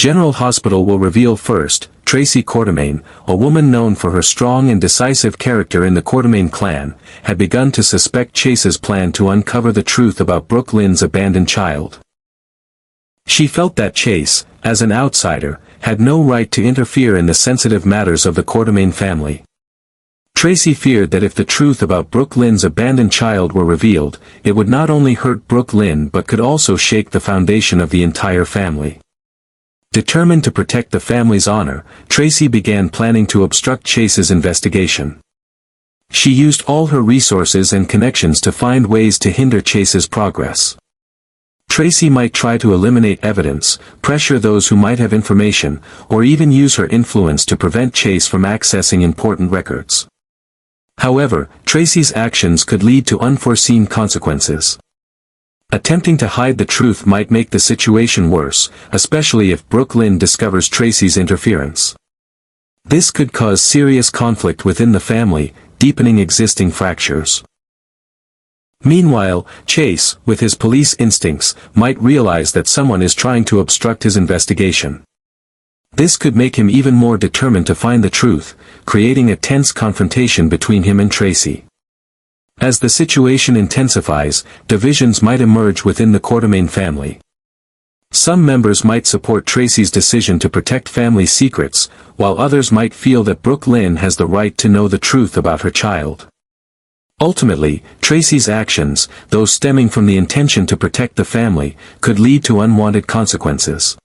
General Hospital will reveal first, Tracy Quartermaine, a woman known for her strong and decisive character in the Quartermaine clan, had begun to suspect Chase's plan to uncover the truth about Brooke Lynn's abandoned child. She felt that Chase, as an outsider, had no right to interfere in the sensitive matters of the Quartermaine family. Tracy feared that if the truth about Brooke Lynn's abandoned child were revealed, it would not only hurt Brooke Lynn but could also shake the foundation of the entire family. Determined to protect the family's honor, Tracy began planning to obstruct Chase's investigation. She used all her resources and connections to find ways to hinder Chase's progress. Tracy might try to eliminate evidence, pressure those who might have information, or even use her influence to prevent Chase from accessing important records. However, Tracy's actions could lead to unforeseen consequences. Attempting to hide the truth might make the situation worse, especially if Brooke Lynn discovers Tracy's interference. This could cause serious conflict within the family, deepening existing fractures. Meanwhile, Chase, with his police instincts, might realize that someone is trying to obstruct his investigation. This could make him even more determined to find the truth, creating a tense confrontation between him and Tracy. As the situation intensifies, divisions might emerge within the Quartermaine family. Some members might support Tracy's decision to protect family secrets, while others might feel that Brooke Lynn has the right to know the truth about her child. Ultimately, Tracy's actions, though stemming from the intention to protect the family, could lead to unwanted consequences.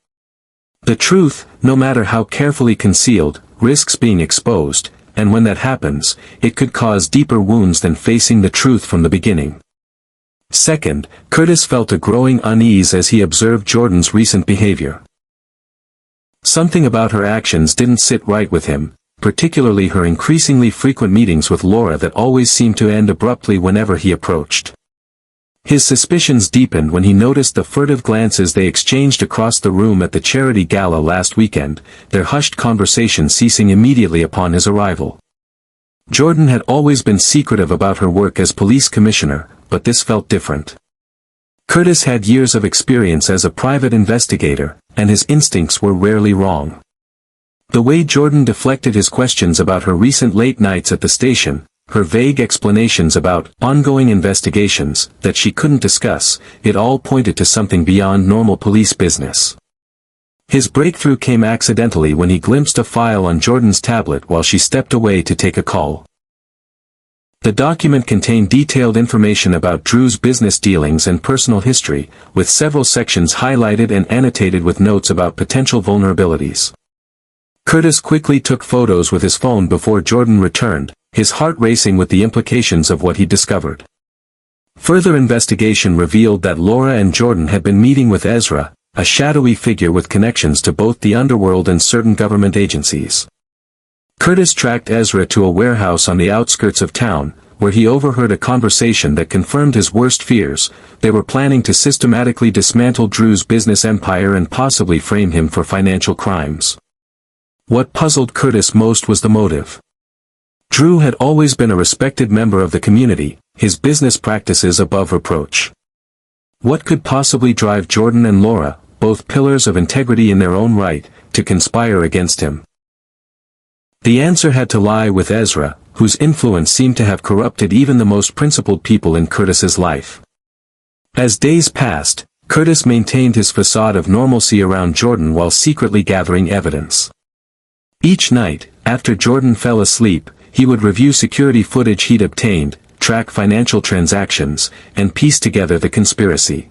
The truth, no matter how carefully concealed, risks being exposed, and when that happens, it could cause deeper wounds than facing the truth from the beginning. Second, Curtis felt a growing unease as he observed Jordan's recent behavior. Something about her actions didn't sit right with him, particularly her increasingly frequent meetings with Laura that always seemed to end abruptly whenever he approached. His suspicions deepened when he noticed the furtive glances they exchanged across the room at the charity gala last weekend, their hushed conversation ceasing immediately upon his arrival. Jordan had always been secretive about her work as police commissioner, but this felt different. Curtis had years of experience as a private investigator, and his instincts were rarely wrong. The way Jordan deflected his questions about her recent late nights at the station, her vague explanations about ongoing investigations that she couldn't discuss, it all pointed to something beyond normal police business. His breakthrough came accidentally when he glimpsed a file on Jordan's tablet while she stepped away to take a call. The document contained detailed information about Drew's business dealings and personal history, with several sections highlighted and annotated with notes about potential vulnerabilities. Curtis quickly took photos with his phone before Jordan returned, his heart racing with the implications of what he discovered. Further investigation revealed that Laura and Jordan had been meeting with Ezra, a shadowy figure with connections to both the underworld and certain government agencies. Curtis tracked Ezra to a warehouse on the outskirts of town, where he overheard a conversation that confirmed his worst fears. They were planning to systematically dismantle Drew's business empire and possibly frame him for financial crimes. What puzzled Curtis most was the motive. Drew had always been a respected member of the community, his business practices above reproach. What could possibly drive Jordan and Laura, both pillars of integrity in their own right, to conspire against him? The answer had to lie with Ezra, whose influence seemed to have corrupted even the most principled people in Curtis's life. As days passed, Curtis maintained his facade of normalcy around Jordan while secretly gathering evidence. Each night, after Jordan fell asleep, he would review security footage he'd obtained, track financial transactions, and piece together the conspiracy.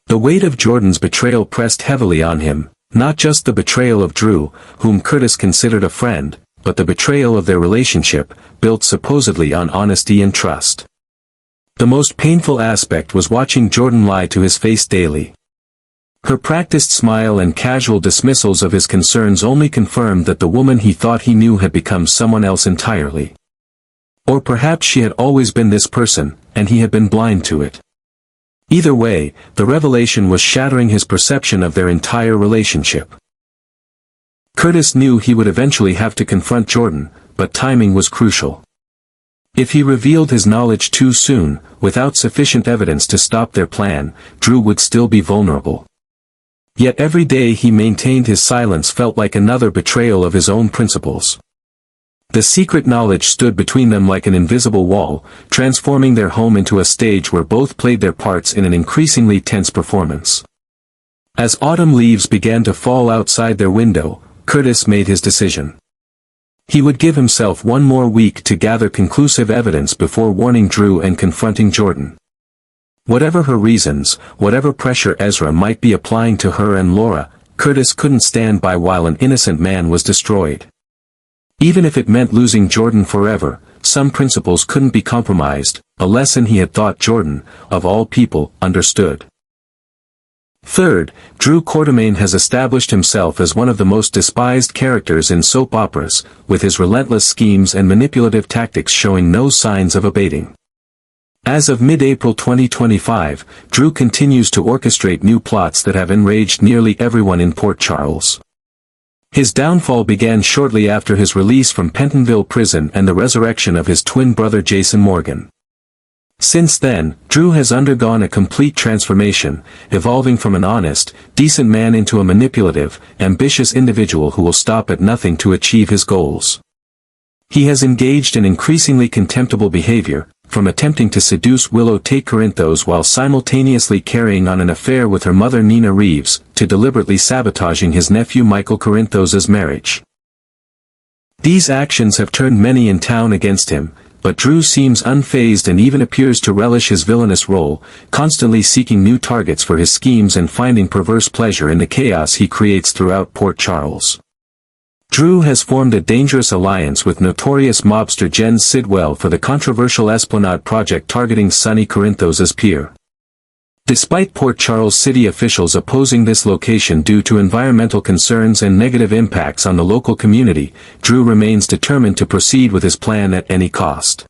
The weight of Jordan's betrayal pressed heavily on him, not just the betrayal of Drew, whom Curtis considered a friend, but the betrayal of their relationship, built supposedly on honesty and trust. The most painful aspect was watching Jordan lie to his face daily. Her practiced smile and casual dismissals of his concerns only confirmed that the woman he thought he knew had become someone else entirely. Or perhaps she had always been this person, and he had been blind to it. Either way, the revelation was shattering his perception of their entire relationship. Curtis knew he would eventually have to confront Jordan, but timing was crucial. If he revealed his knowledge too soon, without sufficient evidence to stop their plan, Drew would still be vulnerable. Yet every day he maintained his silence felt like another betrayal of his own principles. The secret knowledge stood between them like an invisible wall, transforming their home into a stage where both played their parts in an increasingly tense performance. As autumn leaves began to fall outside their window, Curtis made his decision. He would give himself one more week to gather conclusive evidence before warning Drew and confronting Jordan. Whatever her reasons, whatever pressure Ezra might be applying to her and Laura, Curtis couldn't stand by while an innocent man was destroyed. Even if it meant losing Jordan forever, some principles couldn't be compromised, a lesson he had thought Jordan, of all people, understood. Third, Drew Quartermain has established himself as one of the most despised characters in soap operas, with his relentless schemes and manipulative tactics showing no signs of abating. As of mid-April 2025, Drew continues to orchestrate new plots that have enraged nearly everyone in Port Charles. His downfall began shortly after his release from Pentonville prison and the resurrection of his twin brother Jason Morgan. Since then, Drew has undergone a complete transformation, evolving from an honest, decent man into a manipulative, ambitious individual who will stop at nothing to achieve his goals. He has engaged in increasingly contemptible behavior, from attempting to seduce Willow Tate Corinthos while simultaneously carrying on an affair with her mother Nina Reeves, to deliberately sabotaging his nephew Michael Corinthos' marriage. These actions have turned many in town against him, but Drew seems unfazed and even appears to relish his villainous role, constantly seeking new targets for his schemes and finding perverse pleasure in the chaos he creates throughout Port Charles. Drew has formed a dangerous alliance with notorious mobster Jen Sidwell for the controversial Esplanade project targeting Sonny Corinthos' pier. Despite Port Charles city officials opposing this location due to environmental concerns and negative impacts on the local community, Drew remains determined to proceed with his plan at any cost.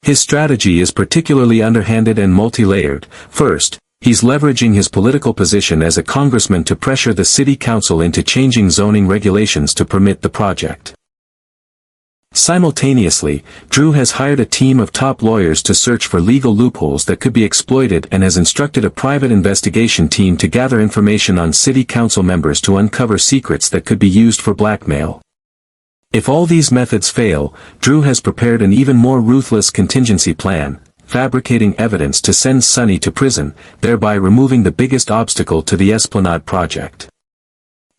His strategy is particularly underhanded and multi-layered. First, he's leveraging his political position as a congressman to pressure the city council into changing zoning regulations to permit the project. Simultaneously, Drew has hired a team of top lawyers to search for legal loopholes that could be exploited and has instructed a private investigation team to gather information on city council members to uncover secrets that could be used for blackmail. If all these methods fail, Drew has prepared an even more ruthless contingency plan, fabricating evidence to send Sonny to prison, thereby removing the biggest obstacle to the Esplanade project.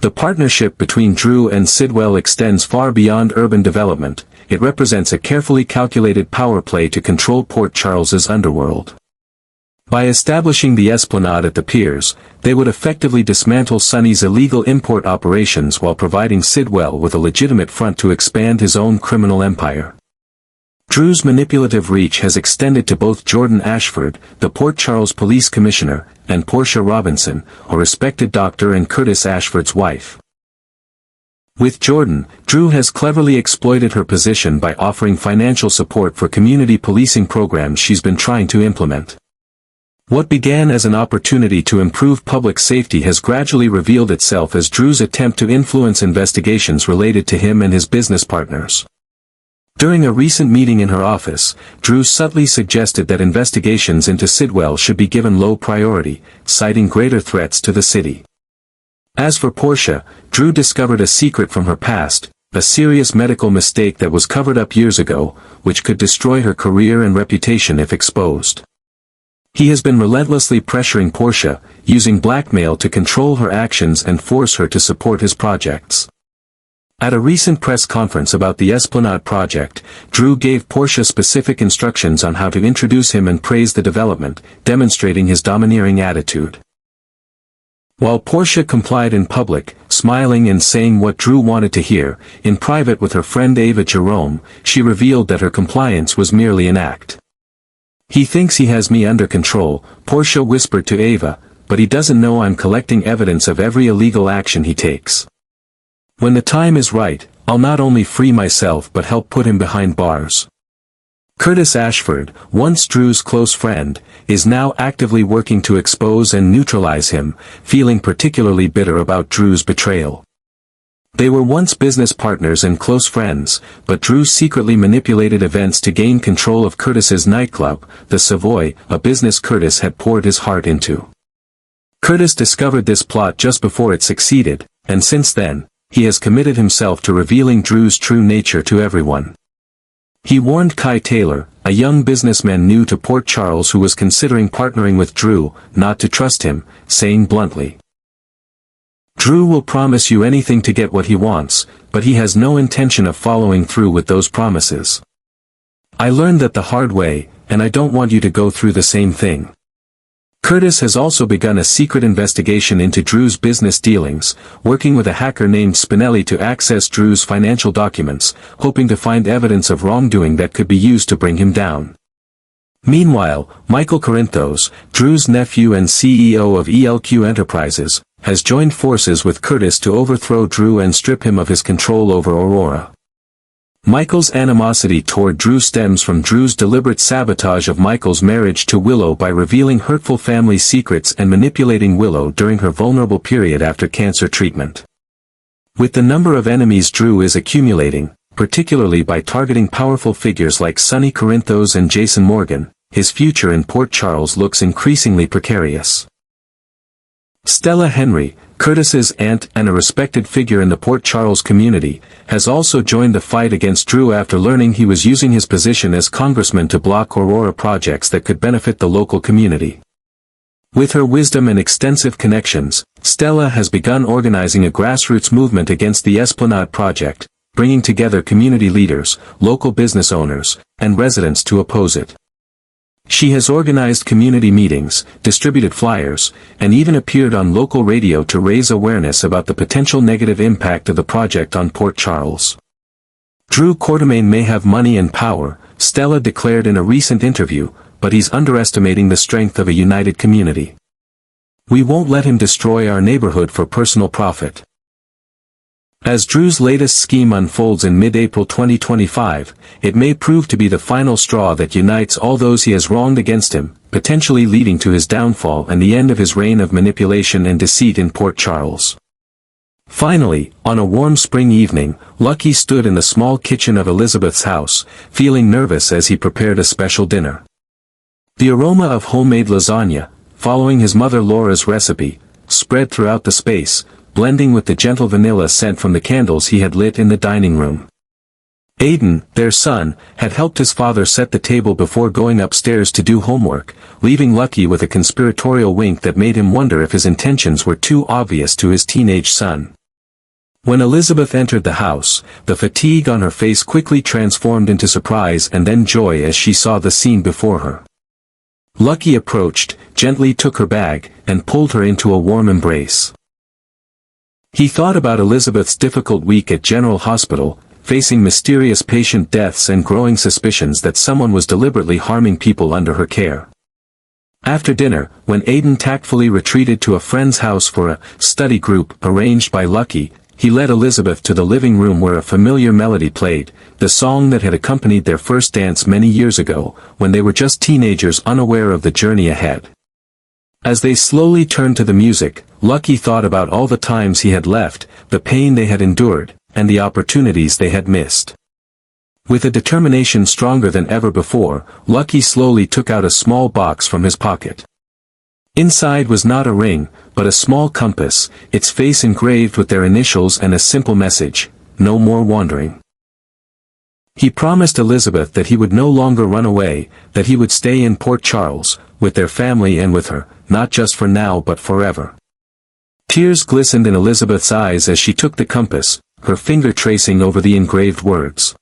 The partnership between Drew and Sidwell extends far beyond urban development. It represents a carefully calculated power play to control Port Charles's underworld. By establishing the Esplanade at the piers, they would effectively dismantle Sonny's illegal import operations while providing Sidwell with a legitimate front to expand his own criminal empire. Drew's manipulative reach has extended to both Jordan Ashford, the Port Charles Police Commissioner, and Portia Robinson, a respected doctor and Curtis Ashford's wife. With Jordan, Drew has cleverly exploited her position by offering financial support for community policing programs she's been trying to implement. What began as an opportunity to improve public safety has gradually revealed itself as Drew's attempt to influence investigations related to him and his business partners. During a recent meeting in her office, Drew subtly suggested that investigations into Sidwell should be given low priority, citing greater threats to the city. As for Portia, Drew discovered a secret from her past, a serious medical mistake that was covered up years ago, which could destroy her career and reputation if exposed. He has been relentlessly pressuring Portia, using blackmail to control her actions and force her to support his projects. At a recent press conference about the Esplanade project, Drew gave Portia specific instructions on how to introduce him and praise the development, demonstrating his domineering attitude. While Portia complied in public, smiling and saying what Drew wanted to hear, in private with her friend Ava Jerome, she revealed that her compliance was merely an act. "He thinks he has me under control," Portia whispered to Ava, "but he doesn't know I'm collecting evidence of every illegal action he takes. When the time is right, I'll not only free myself but help put him behind bars." Curtis Ashford, once Drew's close friend, is now actively working to expose and neutralize him, feeling particularly bitter about Drew's betrayal. They were once business partners and close friends, but Drew secretly manipulated events to gain control of Curtis's nightclub, the Savoy, a business Curtis had poured his heart into. Curtis discovered this plot just before it succeeded, and since then, he has committed himself to revealing Drew's true nature to everyone. He warned Kai Taylor, a young businessman new to Port Charles who was considering partnering with Drew, not to trust him, saying bluntly, "Drew will promise you anything to get what he wants, but he has no intention of following through with those promises. I learned that the hard way, and I don't want you to go through the same thing." Curtis has also begun a secret investigation into Drew's business dealings, working with a hacker named Spinelli to access Drew's financial documents, hoping to find evidence of wrongdoing that could be used to bring him down. Meanwhile, Michael Corinthos, Drew's nephew and CEO of ELQ Enterprises, has joined forces with Curtis to overthrow Drew and strip him of his control over Aurora. Michael's animosity toward Drew stems from Drew's deliberate sabotage of Michael's marriage to Willow by revealing hurtful family secrets and manipulating Willow during her vulnerable period after cancer treatment. With the number of enemies Drew is accumulating, particularly by targeting powerful figures like Sonny Corinthos and Jason Morgan, his future in Port Charles looks increasingly precarious. Stella Henry, Curtis's aunt and a respected figure in the Port Charles community, has also joined the fight against Drew after learning he was using his position as congressman to block Aurora projects that could benefit the local community. With her wisdom and extensive connections, Stella has begun organizing a grassroots movement against the Esplanade project, bringing together community leaders, local business owners, and residents to oppose it. She has organized community meetings, distributed flyers, and even appeared on local radio to raise awareness about the potential negative impact of the project on Port Charles. Drew Quartermain may have money and power, Stella declared in a recent interview, but he's underestimating the strength of a united community. "We won't let him destroy our neighborhood for personal profit." As Drew's latest scheme unfolds in mid-April 2025, it may prove to be the final straw that unites all those he has wronged against him, potentially leading to his downfall and the end of his reign of manipulation and deceit in Port Charles. Finally, on a warm spring evening, Lucky stood in the small kitchen of Elizabeth's house, feeling nervous as he prepared a special dinner. The aroma of homemade lasagna, following his mother Laura's recipe, spread throughout the space, blending with the gentle vanilla scent from the candles he had lit in the dining room. Aiden, their son, had helped his father set the table before going upstairs to do homework, leaving Lucky with a conspiratorial wink that made him wonder if his intentions were too obvious to his teenage son. When Elizabeth entered the house, the fatigue on her face quickly transformed into surprise and then joy as she saw the scene before her. Lucky approached, gently took her bag, and pulled her into a warm embrace. He thought about Elizabeth's difficult week at General Hospital, facing mysterious patient deaths and growing suspicions that someone was deliberately harming people under her care. After dinner, when Aiden tactfully retreated to a friend's house for a study group arranged by Lucky, he led Elizabeth to the living room where a familiar melody played, the song that had accompanied their first dance many years ago, when they were just teenagers unaware of the journey ahead. As they slowly turned to the music, Lucky thought about all the times he had left, the pain they had endured, and the opportunities they had missed. With a determination stronger than ever before, Lucky slowly took out a small box from his pocket. Inside was not a ring, but a small compass, its face engraved with their initials and a simple message: "No more wandering." He promised Elizabeth that he would no longer run away, that he would stay in Port Charles, with their family and with her, not just for now but forever. Tears glistened in Elizabeth's eyes as she took the compass, her finger tracing over the engraved words.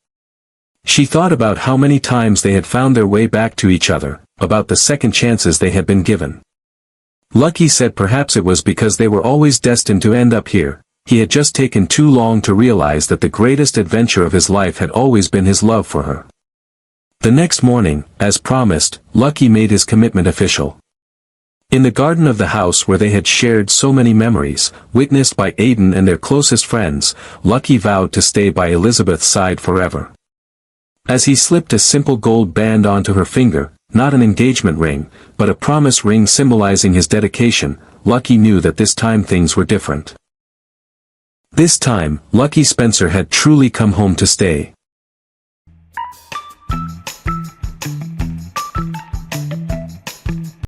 She thought about how many times they had found their way back to each other, about the second chances they had been given. Lucky said perhaps it was because they were always destined to end up here. He had just taken too long to realize that the greatest adventure of his life had always been his love for her. The next morning, as promised, Lucky made his commitment official. In the garden of the house where they had shared so many memories, witnessed by Aiden and their closest friends, Lucky vowed to stay by Elizabeth's side forever. As he slipped a simple gold band onto her finger, not an engagement ring, but a promise ring symbolizing his dedication, Lucky knew that this time things were different. This time, Lucky Spencer had truly come home to stay.